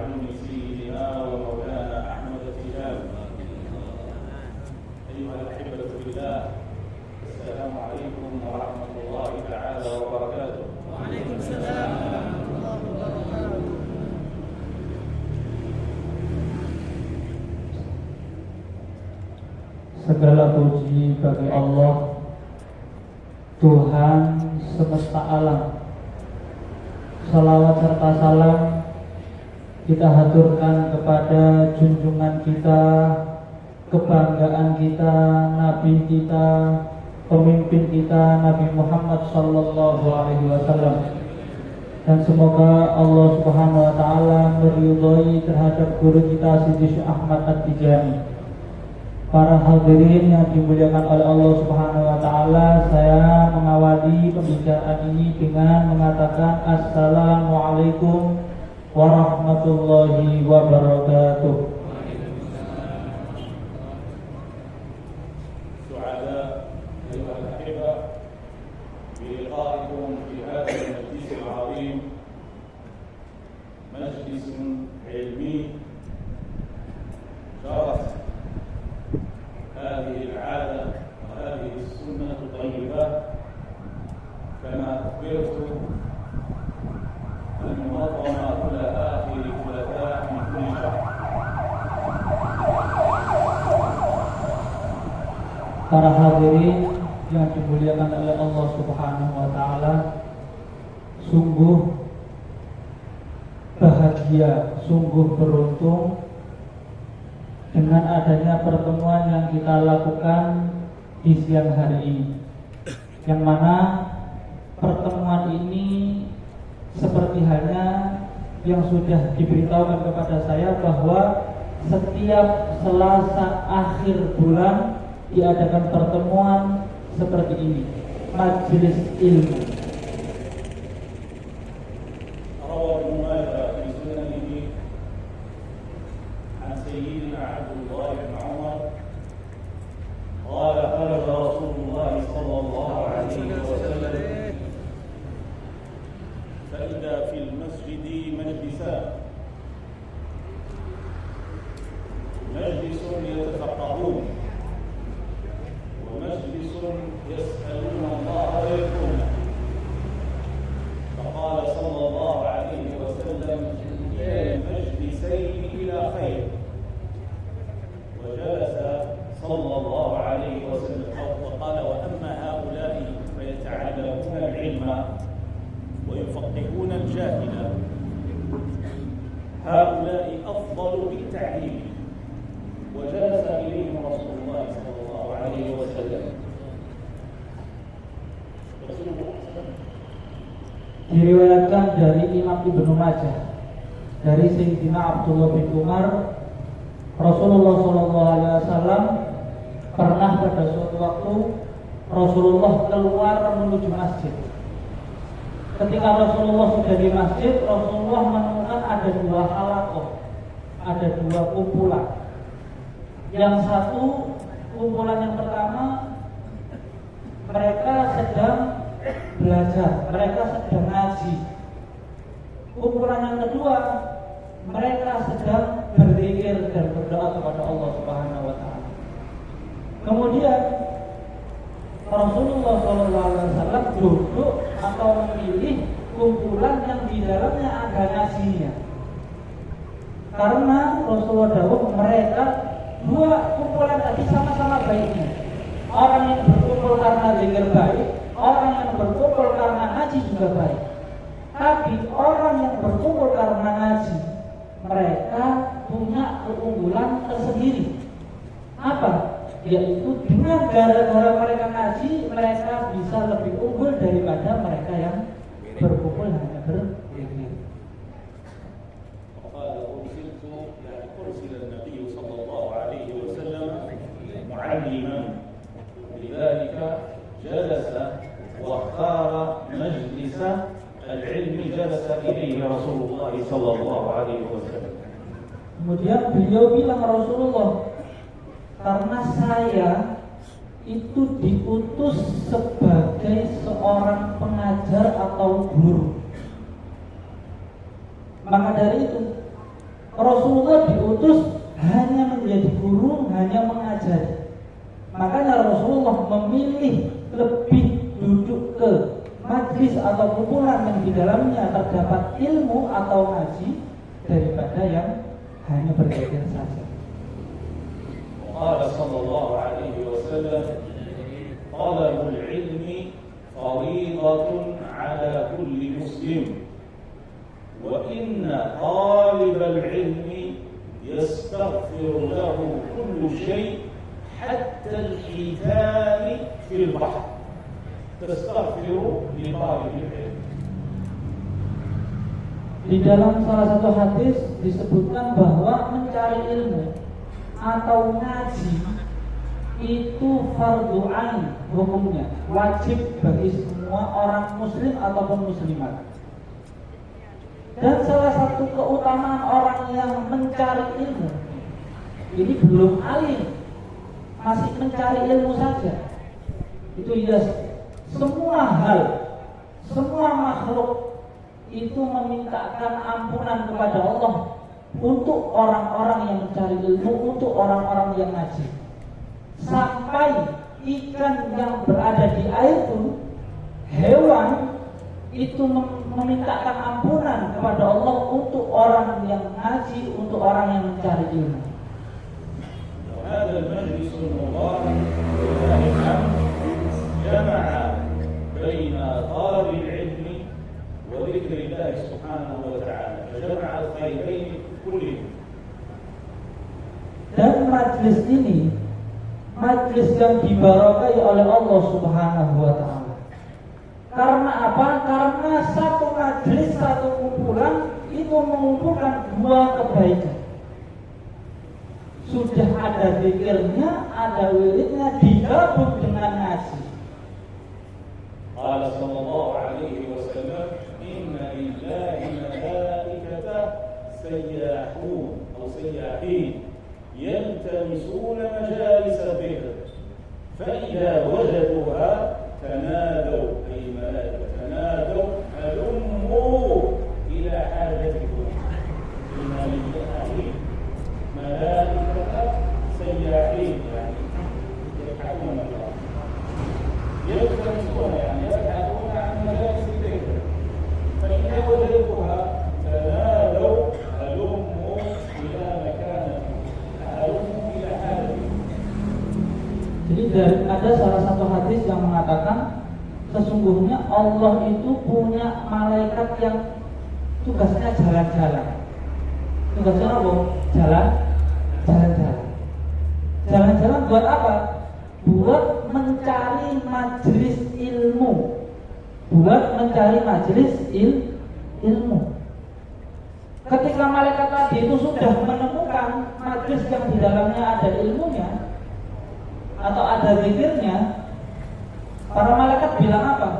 معلوم سيدنا ومولانا أحمد التجاني. أيها الأحبة في الله، السلام عليكم ورحمة الله تعالى وبركاته. وعليكم السلام ورحمة الله وبركاته. Segala puji bagi Allah, Tuhan semesta alam. Salawat serta salam kita haturkan kepada junjungan kita, kebanggaan kita, Nabi kita, pemimpin kita, Nabi Muhammad sallallahu alaihi wasallam. Dan semoga Allah Subhanahu wa taala meridhai terhadap guru kita Sidi Syekh Ahmad At-Tijani. Para hadirin yang dimuliakan oleh Allah Subhanahu wa taala, saya mengawali pembicaraan ini dengan mengatakan Assalamualaikum warahmatullahi wabarakatuh. هذه العادة وهذه السنة الطيبة كما أخبرت المنظمة كل آخر ثلاثاء من كل شهر. Para hadirin yang dimuliakan oleh Allah Subhanahu wa taala, sungguh bahagia, sungguh beruntung dengan adanya pertemuan yang kita lakukan di siang hari ini, yang mana pertemuan ini seperti halnya yang sudah diberitahukan kepada saya bahwa setiap Selasa akhir bulan diadakan pertemuan seperti ini, majelis ilmu. قال خرج رسول الله صلى الله عليه وسلم فإذا في المسجد مجلسان، مجلس يتفقهون ومجلس يسألون الله ويذكرونه. فقال صلى الله عليه وسلم كلا المجلسين إلى خير، وجلس صلى الله عليه وسلم وقال وأما هؤلاء فيتعلمون العلم ويفقهون الجاهل، هؤلاء أفضل بالتعليم. وجلس إليهم رسول الله صلى الله عليه وسلم. Diriwayatkan dari Imam Ibnu Majah dari Sayyidina Abdullah bin Umar, Rasulullah sallallahu alaihi wasallam pernah pada suatu waktu Rasulullah keluar menuju masjid. Ketika Rasulullah sudah di masjid, Rasulullah menemukan ada dua halaqah, ada dua kumpulan. Yang satu, kumpulan yang pertama, mereka sedang belajar, mereka sedang ngaji. Kumpulan yang kedua, mereka sedang berzikir dan berdoa kepada Allah Subhanahu wa taala. Kemudian Rasulullah SAW duduk atau memilih kumpulan yang di dalamnya ada ngajinya. Karena Rasulullah dawuh mereka dua kumpulan tadi sama-sama baiknya. Orang yang berkumpul karena zikir baik, orang yang berkumpul karena ngaji juga baik. Tapi orang yang berkumpul karena ngaji, mereka punya keunggulan tersendiri. Apa? Yaitu dengan gara-gara mereka ngaji, mereka bisa lebih unggul daripada mereka yang berkumpul hanya berzikir. أرسل النبي صلى الله عليه وسلم معلما، لذلك جلس واختار مجلس العلم جلس إليه رسول الله صلى الله عليه وسلم. Kemudian beliau bilang Rasulullah, karena saya itu diutus sebagai seorang pengajar atau guru. Maka dari itu Rasulullah diutus hanya menjadi guru, hanya mengajari. Makanya Rasulullah memilih lebih duduk ke majlis atau kumpulan yang di dalamnya terdapat ilmu atau ngaji daripada yang hanya berzikir saja. قال صلى الله عليه وسلم طلب العلم فريضة على كل مسلم وإن طالب العلم يستغفر له كل شيء حتى الحيتان في البحر تستغفر لطالب العلم. Di dalam salah satu hadis disebutkan bahwa mencari ilmu atau ngaji itu fardhu ain hukumnya, wajib bagi semua orang muslim ataupun muslimat. Dan salah satu keutamaan orang yang mencari ilmu ini belum alim, masih mencari ilmu saja, itu ya semua hal, semua makhluk itu memintakan ampunan kepada Allah untuk orang-orang yang mencari ilmu, untuk orang-orang yang ngaji. Sampai ikan yang berada di air pun, hewan itu memintakan ampunan kepada Allah untuk orang yang ngaji, untuk orang yang mencari ilmu. هذا المجلس المبارك جمع بين طلب العلم وذكر الله سبحانه وتعالى فجمع الخيرين كلهم. Dan majlis ini majlis yang dibarakahi oleh Allah Subhanahu wa taala. Karena apa? Karena satu majlis, satu kumpulan itu mengumpulkan dua kebaikan. Sudah ada zikirnya, ada wiridnya, digabung dengan ngaji. قال صلى الله عليه وسلم إن لله ملائكة سياحون أو سياحين يلتمسون مجالس الذكر فإذا وجدوها تنادوا أي ملائكة تنادوا هلموا إلى حاجتكم. إن لله ملائكة سياحين يعني يبحثون الله يلتمسون يعني يبحثون عن مجالس الذكر فإذا وجدوها تنادوا هلموا إلى مكانكم هلموا إلى حاجتكم. Jadi ada salah satu hadis yang mengatakan sesungguhnya Allah itu punya malaikat yang tugasnya jalan-jalan. Tugasnya apa? Jalan-jalan. Jalan-jalan buat apa? Buat mencari majelis ilmu. Buat mencari majelis ilmu. Ketika malaikat tadi itu sudah menemukan majelis yang di dalamnya ada ilmunya atau ada zikirnya, para malaikat bilang apa?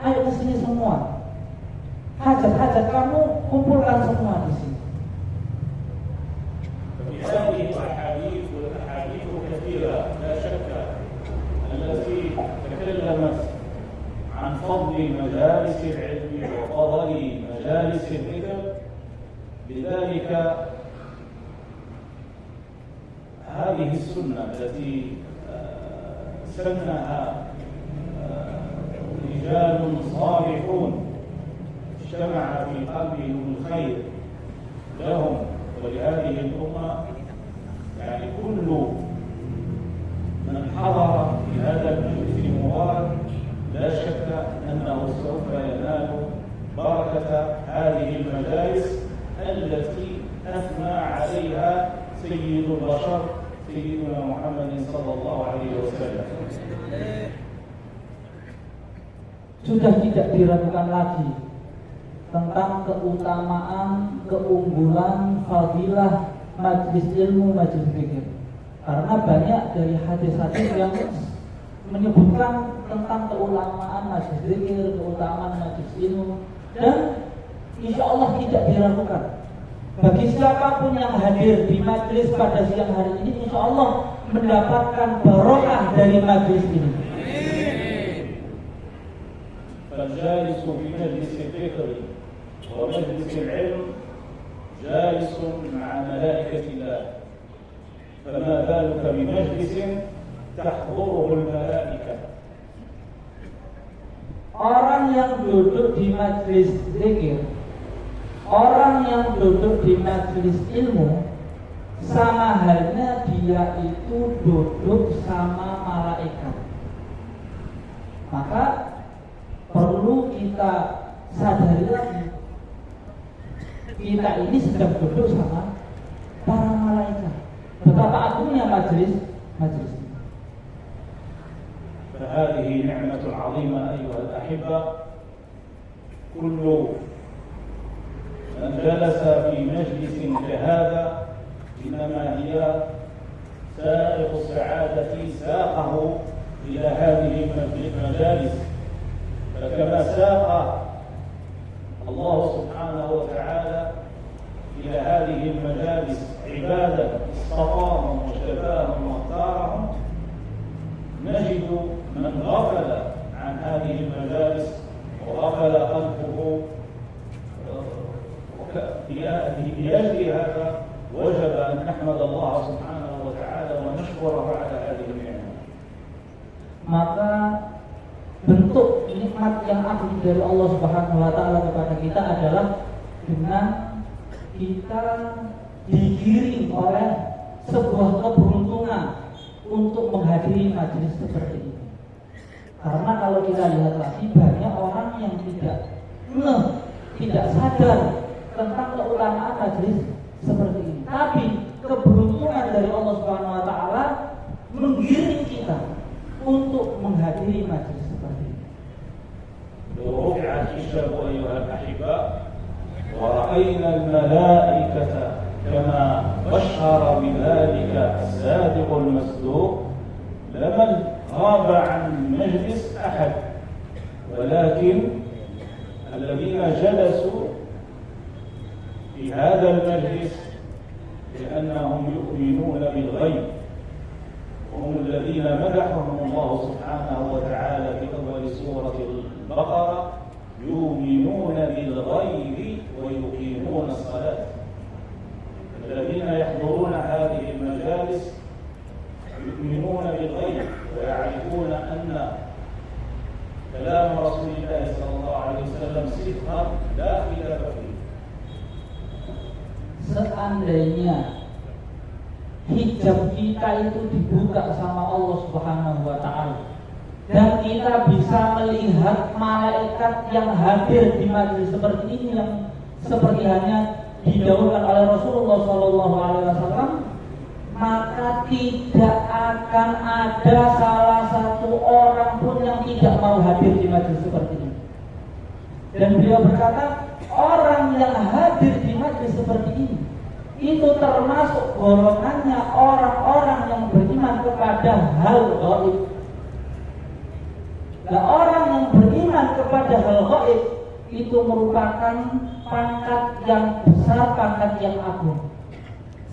Ayo ke sini semua. Hajat-hajat kamu kumpulkan semua di sini. هذه الأحاديث والأحاديث كثيرة لا شك التي تكلمت عن فضل مجالس العلم وفضل مجالس الذكر. لذلك هذه السنة التي سنها رجال صالحون اجتمع في قلبهم الخير لهم ولهذه الأمة، يعني كل من حضر في هذا المجلس المبارك لا شك أنه سوف ينال بركة هذه المجالس التي أثنى عليها سيد البشر سيدنا محمد صلى الله عليه وسلم. Sudah tidak diragukan lagi tentang keutamaan, keunggulan, fadilah majlis ilmu, majlis zikir. Karena banyak dari hadis-hadis yang menyebutkan tentang keutamaan majlis zikir, keutamaan majlis ilmu, dan insya Allah tidak diragukan. Bagi siapapun yang hadir di majlis pada siang hari ini, insya Allah mendapatkan barokah dari majlis ini. فالجالس في مجلس الذكر ومجلس العلم جالس مع ملائكة الله، فما بالك بمجلس تحضره الملائكة. Orang yang duduk di majelis zikir, orang yang duduk di majelis ilmu, sama halnya dia itu duduk sama malaikat. Maka perlu kita sadari lagi, kita ini sedang duduk sama para malaikat. Betapa agungnya majelis ini. فهذه نعمة عظيمة أيها الأحبة. كل من جلس في مجلس كهذا إنما هي سائق السعادة ساقه إلى هذه المجالس، فكما ساق الله سبحانه وتعالى إلى هذه المجالس عبادا اصطفاهم وشفاهم واختارهم، نجد من غفل عن هذه المجالس وغفل قلبه. لأجل هذا وجب أن نحمد الله سبحانه وتعالى ونشكره على هذه النعمة. Maka bentuk nikmat yang agung dari Allah Subhanahu wa taala kepada kita adalah dengan kita digiring oleh sebuah keberuntungan untuk menghadiri majelis seperti ini. Karena kalau kita lihat lagi, banyak orang yang tidak sadar tentang keutamaan majelis seperti ini. Tapi keberuntungan dari Allah Subhanahu wa taala menggiring kita untuk menghadiri majelis seperti ini. رفعت الشمس أيها الأحبة ورأينا الملائكة كما بشر بذلك الصادق المصدوق لمن غاب عن مجلس أحد، ولكن الذين جلسوا في هذا المجلس لأنهم يؤمنون بالغيب، وهم الذين مدحهم الله سبحانه وتعالى في أول سورة البقرة: يؤمنون بالغيب ويقيمون الصلاة. الذين يحضرون هذه المجالس يؤمنون بالغيب ويعرفون أن كلام رسول الله صلى الله عليه وسلم صدقا لا خلاف فيه. Seandainya hijab kita itu dibuka sama Allah Subhanahu wa taala dan kita bisa melihat malaikat yang hadir di majelis seperti ini, yang seperti hanya didahulukan oleh Rasulullah sallallahu alaihi wasallam, maka tidak akan ada salah satu orang pun yang tidak mau hadir di majelis seperti ini. Dan beliau berkata, orang yang hadir di majelis seperti ini itu termasuk golongannya orang-orang yang beriman kepada hal gaib. Nah, orang yang beriman kepada hal gaib itu merupakan pangkat yang besar, pangkat yang agung.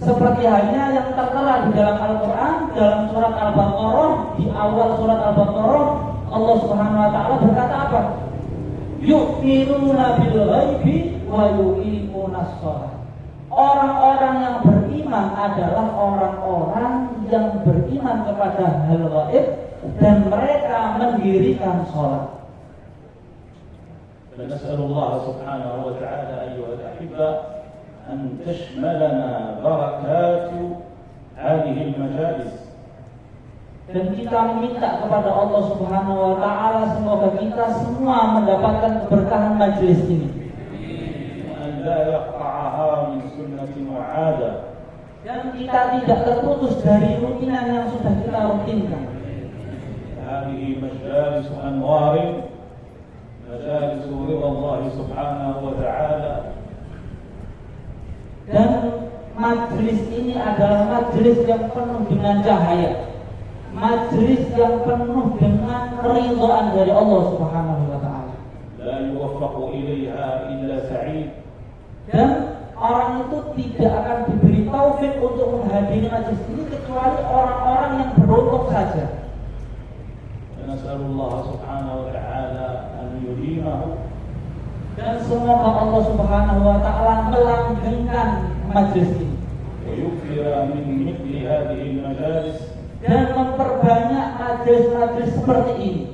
Seperti halnya yang tertera di dalam Al-Quran, dalam surat Al-Baqarah, di awal surat Al-Baqarah, Allah Subhanahu wa taala berkata apa? Yu'minuna bil ghaibi wa yuqimunas shalah. Orang-orang yang beriman adalah orang-orang yang beriman kepada hal gaib dan mereka mendirikan sholat. فنسأل الله سبحانه وتعالى أيها الأحبة أن تشملنا بركات هذه المجالس. Dan kita meminta kepada Allah Subhanahu wa taala semoga kita semua mendapatkan keberkahan majelis ini. وأن لا يقطعها من سنة وعادة. Dan kita tidak terputus dari rutinan yang sudah kita rutinkan. هذه مجالس أنوار، مجالس رضا الله سبحانه وتعالى. Dan majelis ini adalah majelis yang penuh dengan cahaya, majelis yang penuh dengan keridhaan dari Allah Subhanahu wa taala. لا يوفق إليها إلا سعيد. Dan orang itu tidak akan diberi taufik untuk menghadiri majelis ini kecuali orang-orang yang beruntung saja. نسأل الله سبحانه وتعالى أن يديمه Dan semoga Allah Subhanahu wa taala melanggengkan majelis ini ويكثر من مثل هذه المجالس dan memperbanyak majelis-majelis seperti ini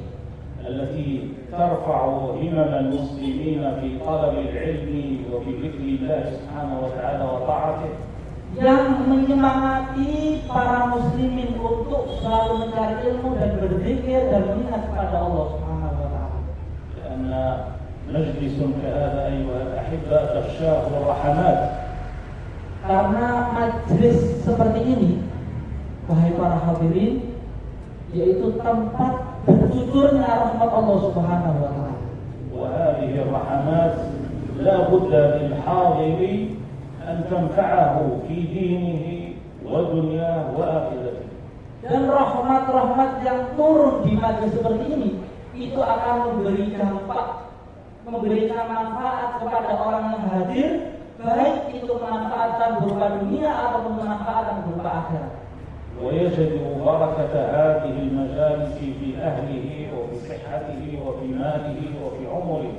التي ترفع همم المسلمين في طلب العلم وفي ذكر الله سبحانه وتعالى وطاعته yang menyemangati para muslimin untuk selalu mencari ilmu dan berzikir dan mengingat kepada Allah Subhanahu wa taala. لأن مجلس كهذا أيها الأحبة تغشاه الرحمات. Karena majelis seperti ini, wahai para hadirin, yaitu tempat bercucurnya rahmat Allah Subhanahu wa taala. وهذه الرحمات لا بد للحاضر أن تنفعه في دينه ودنياه وآخرته. Dan rahmat-rahmat yang turun di majelis seperti ini itu akan memberi dampak, memberikan manfaat kepada orang yang hadir, baik itu manfaatan berupa dunia ataupun manfaatan berupa akhirat. ويجد بركة هذه المجالس في أهله وفي صحته وفي ماله وفي عمره.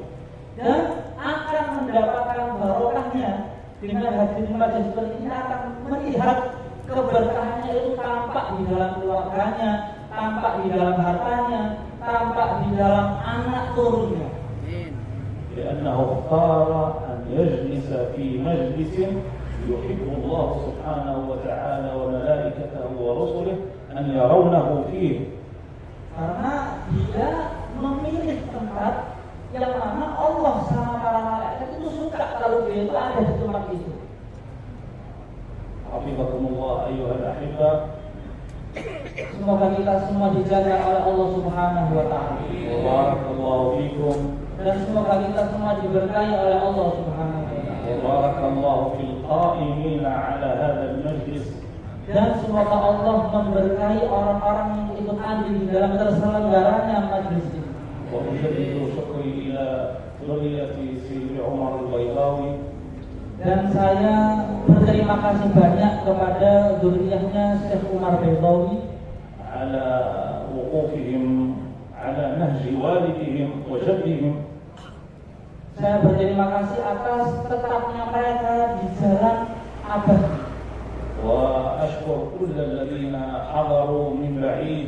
Dan akan mendapatkan barokahnya dengan hadir di majelis seperti ini, akan melihat keberkahannya itu tampak di dalam keluarganya, tampak di dalam hartanya, tampak di dalam anak turunnya. لأنه اختار أن يجلس في مجلس يحب الله سبحانه وتعالى وملائكته ورسله أن يرونه فيه. Karena dia memilih tempat yang mana Allah sama para malaikat itu suka kalau dia itu ada di tempat itu. حفظكم الله أيها الأحبة. Semoga kita semua dijaga oleh Allah Subhanahu wa taala. وبارك الله فيكم. Dan semoga kita semua diberkahi oleh Allah Subhanahu wa taala. وبارك الله في القائمين على هذا المجلس. Dan semoga Allah memberkahi orang-orang yang ikut andil di dalam terselenggaranya majelis ini. وأجدد شكري إلى ذرية سيد عمر البيضاوي. Dan saya berterima kasih banyak kepada zuriyahnya Syekh Umar Baydawi على وقوفهم على نهج والدهم وجدهم. Saya berterima kasih atas tetapnya mereka di jalan abah. وأشكر كل الذين حضروا من بعيد.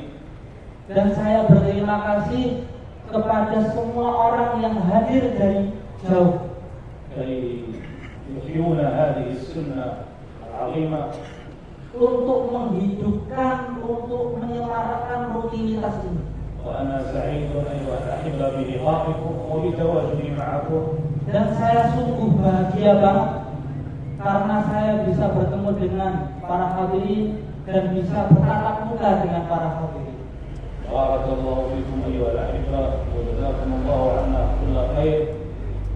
Dan saya berterima kasih kepada semua orang yang hadir dari jauh كي يحيون هذه السنة العظيمة untuk menghidupkan, untuk menyemarakan rutinitas ini. وأنا سعيد أيها الأحبة بلقائكم وبتواجدي معكم. Dan saya sungguh bahagia banget karena saya bisa bertemu dengan para hadirin dan bisa bertatap muka dengan para hadirin. بارك الله فيكم أيها الأحبة وجزاكم الله عنا كل خير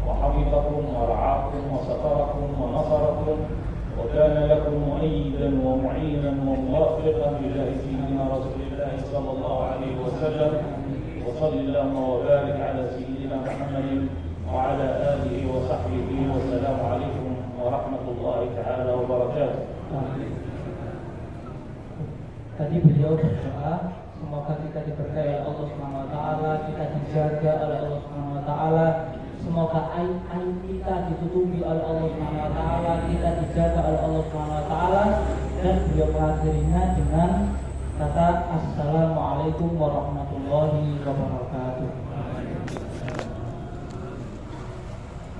وحفظكم ورعاكم وستركم ونصركم وكان لكم مؤيدا ومعينا وموفقا بجاه سيدنا رسول الله صلى الله عليه وسلم. وصل اللهم وبارك على سيدنا محمد وعلى آله وصحبه والسلام عليكم ورحمة الله تعالى وبركاته. Tadi beliau berdoa semoga kita diberkahi oleh Allah Subhanahu wa taala, kita dijaga oleh Allah Subhanahu wa taala, semoga aib-aib kita ditutupi oleh Allah Subhanahu wa taala, kita dijaga oleh Allah Subhanahu wa taala, dan beliau mengakhirinya dengan kata Assalamualaikum warahmatullahi wabarakatuh.